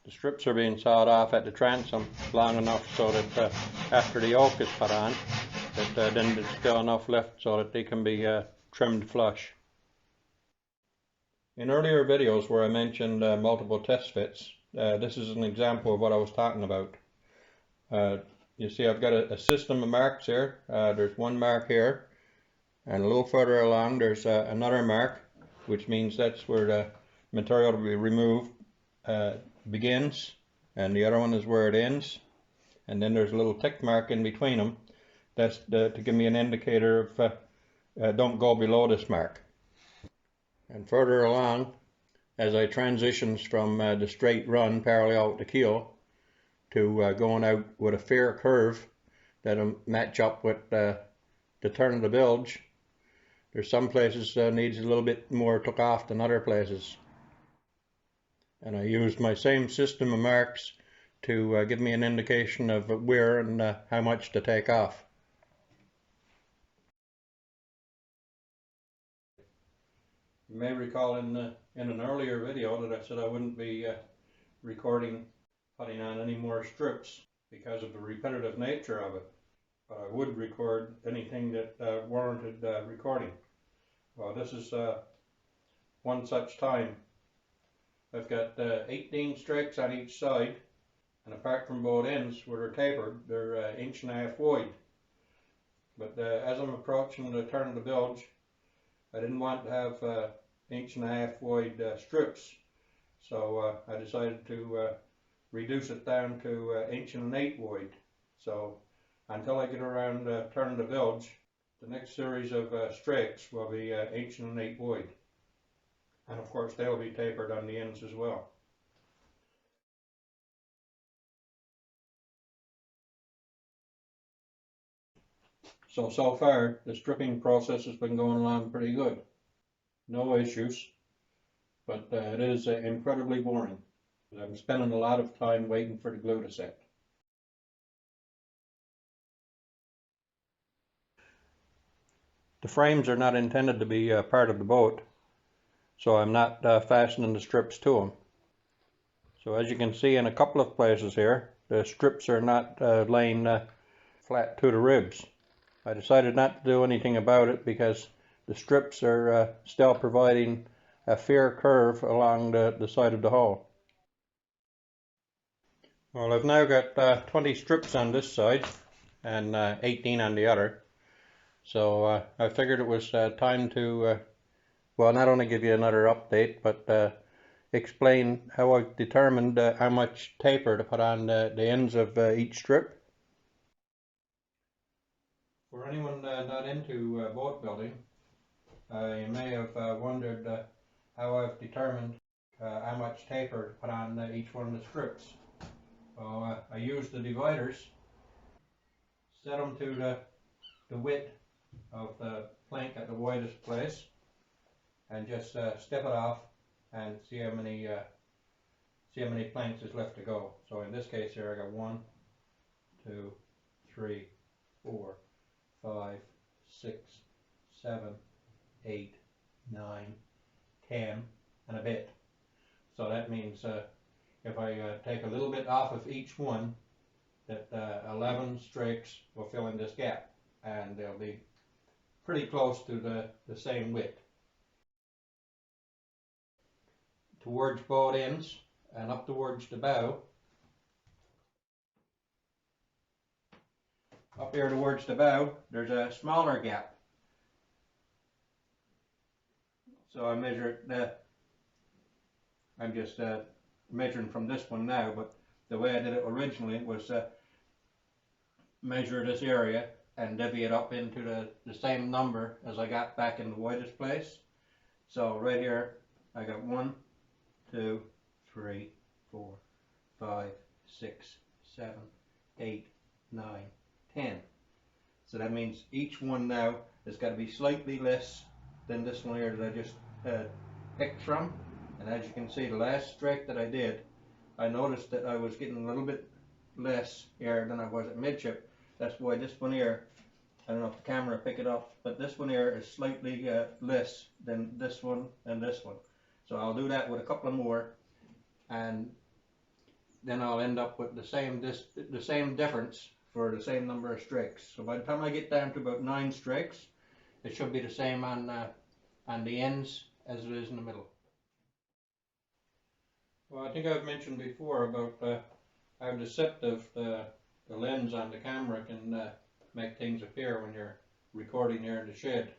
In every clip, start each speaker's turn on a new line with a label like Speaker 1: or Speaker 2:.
Speaker 1: The strips are being sawed off at the transom long enough so that after the yoke is put on, that then there's still enough left so that they can be trimmed flush. In earlier videos where I mentioned multiple test fits, this is an example of what I was talking about. You see I've got a system of marks here. There's one mark here, and a little further along there's another mark, which means that's where the material to be removed begins, and the other one is where it ends. And then there's a little tick mark in between them. That's to give me an indicator of don't go below this mark. And further along, as I transitions from the straight run parallel with the keel to going out with a fair curve that'll match up with the turn of the bilge, there's some places needs a little bit more took off than other places. And I used my same system of marks to give me an indication of where and how much to take off. You may recall in an earlier video that I said I wouldn't be putting on any more strips because of the repetitive nature of it, but I would record anything that warranted recording. Well, this is one such time. I've got 18 strakes on each side, and apart from both ends where they're tapered, they're 1.5 inches wide. But as I'm approaching the turn of the bilge, I didn't want to have 1.5 inches wide strips, so I decided to reduce it down to 1.8 inches wide. So until I get around the turn of the bilge, the next series of strakes will be 1.8 inches wide. And of course they'll be tapered on the ends as well. So far the stripping process has been going along pretty good. No issues, but it is incredibly boring. I'm spending a lot of time waiting for the glue to set. The frames are not intended to be part of the boat, so I'm not fastening the strips to them. So as you can see in a couple of places here, the strips are not laying flat to the ribs. I decided not to do anything about it because the strips are still providing a fair curve along the side of the hull. Well, I've now got 20 strips on this side and 18 on the other. So I figured it was time to, well, not only give you another update, but explain how I've determined how much taper to put on the ends of each strip. For anyone not into boat building, you may have wondered how I've determined how much taper to put on each one of the strips. Well, I used the dividers, set them to the width of the plank at the widest place, and just step it off and see how many planks is left to go. So in this case here I got 1, 2, 3, 4, 5, 6, 7, 8, 9, 10 and a bit. So that means if I take a little bit off of each one, that 11 strakes will fill in this gap, and they'll be pretty close to the same width. Towards both ends and up towards the bow, up here towards the bow, there's a smaller gap. So I measure it, I'm just measuring from this one now, but the way I did it originally was measure this area and divvy it up into the same number as I got back in the widest place. So right here I got 1, 2, 3, 4, 5, 6, 7, 8, 9, 10. So that means each one now has got to be slightly less than this one here that I just picked from. And as you can see, the last strike that I did, I noticed that I was getting a little bit less here than I was at midship. That's why this one here, I don't know if the camera will pick it up, but this one here is slightly less than this one and this one. So I'll do that with a couple of more, and then I'll end up with the same difference for the same number of strakes. So by the time I get down to about 9 strakes, it should be the same on the ends as it is in the middle. Well, I think I've mentioned before about how deceptive the lens on the camera can make things appear when you're recording there in the shed.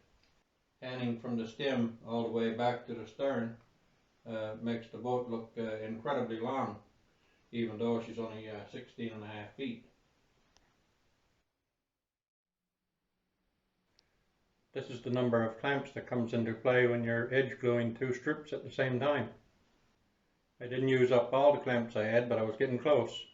Speaker 1: Panning from the stem all the way back to the stern makes the boat look incredibly long, even though she's only 16 and a half feet. This is the number of clamps that comes into play when you're edge gluing 2 strips at the same time. I didn't use up all the clamps I had, but I was getting close.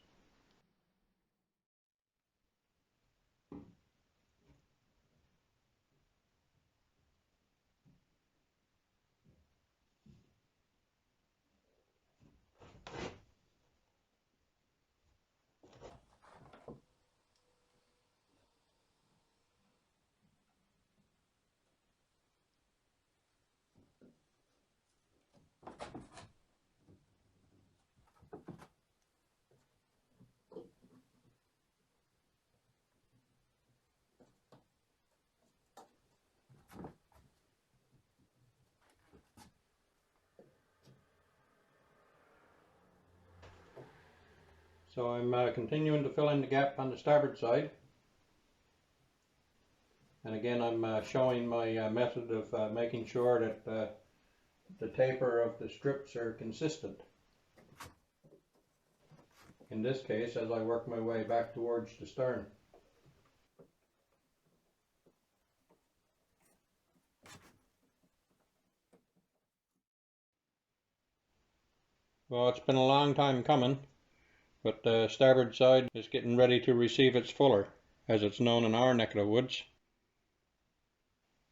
Speaker 1: So I'm continuing to fill in the gap on the starboard side. And again, I'm showing my method of making sure that the taper of the strips are consistent. In this case, as I work my way back towards the stern. Well, it's been a long time coming, but the starboard side is getting ready to receive its fuller, as it's known in our neck of the woods.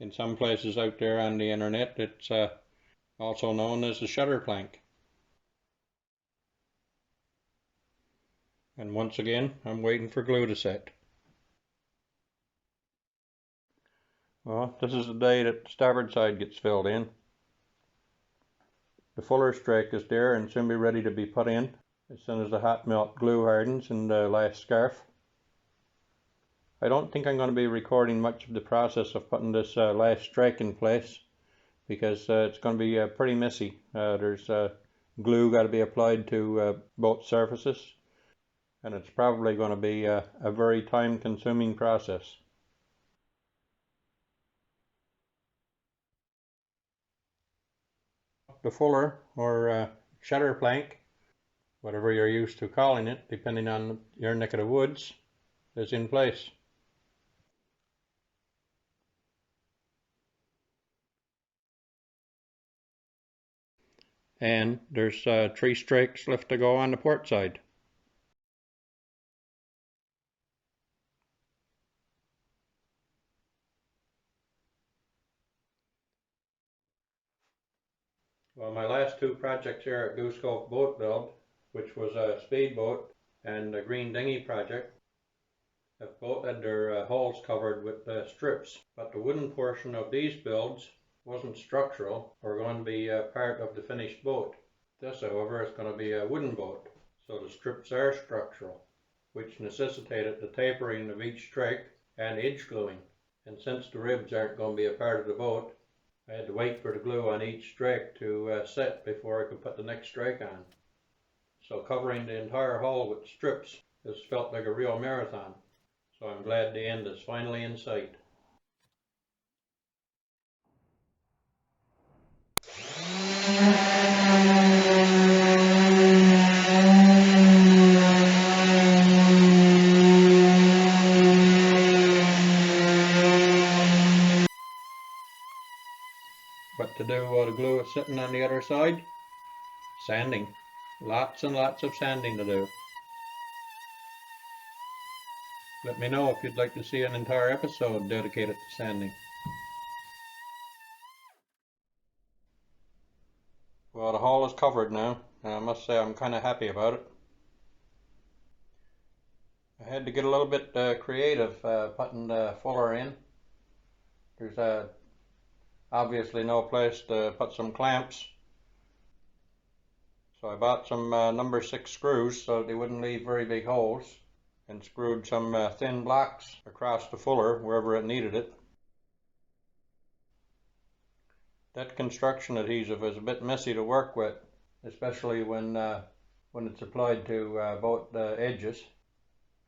Speaker 1: In some places out there on the internet, it's also known as the shutter plank. And once again, I'm waiting for glue to set. Well, this is the day that the starboard side gets filled in. The fuller strake is there and soon be ready to be put in as soon as the hot melt glue hardens in the last scarf. I don't think I'm going to be recording much of the process of putting this last strake in place, because it's going to be pretty messy. There's glue got to be applied to both surfaces, and it's probably going to be a very time-consuming process. The fuller, or shutter plank, whatever you're used to calling it, depending on your neck of the woods, is in place. And there's 3 strakes left to go on the port side. Well, my last 2 projects here at Goose Cove Boat Build, which was a speedboat and a green dinghy project, have both had their hulls covered with strips, but the wooden portion of these builds wasn't structural or going to be part of the finished boat. This, however, is going to be a wooden boat, so the strips are structural, which necessitated the tapering of each strake and edge gluing. And since the ribs aren't going to be a part of the boat, I had to wait for the glue on each strake to set before I could put the next strake on. So covering the entire hull with strips has felt like a real marathon. So I'm glad the end is finally in sight. What to do while the glue is sitting on the other side? Sanding. Lots and lots of sanding to do. Let me know if you'd like to see an entire episode dedicated to sanding. Well, the hull is covered now, and I must say I'm kind of happy about it. I had to get a little bit creative putting the fuller in. There's obviously no place to put some clamps, So I bought some number 6 screws so they wouldn't leave very big holes, and screwed some thin blocks across the fuller wherever it needed it. That construction adhesive is a bit messy to work with, especially when it's applied to both the edges.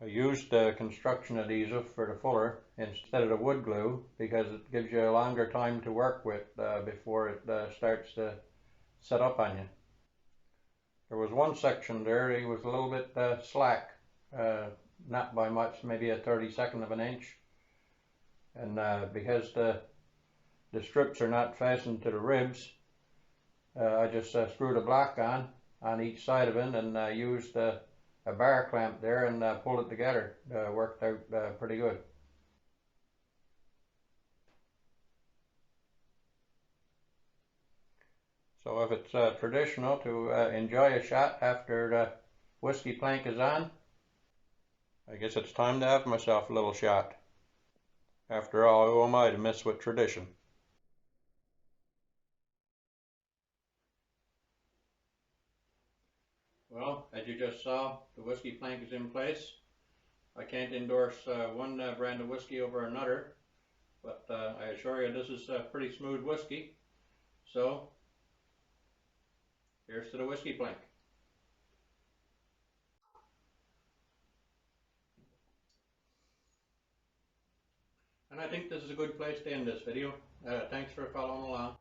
Speaker 1: I used construction adhesive for the fuller instead of the wood glue because it gives you a longer time to work with before it starts to set up on you. There was one section there, he was a little bit slack, not by much, maybe a 32nd of an inch. And because the strips are not fastened to the ribs, I just screwed a block on each side of it and used a bar clamp there and pulled it together. Worked out pretty good. So if it's traditional to enjoy a shot after the whiskey plank is on, I guess it's time to have myself a little shot. After all, who am I to mess with tradition? Well, as you just saw, the whiskey plank is in place. I can't endorse one brand of whiskey over another, but I assure you this is pretty smooth whiskey. So, here's to the whiskey plank. And I think this is a good place to end this video. Thanks for following along.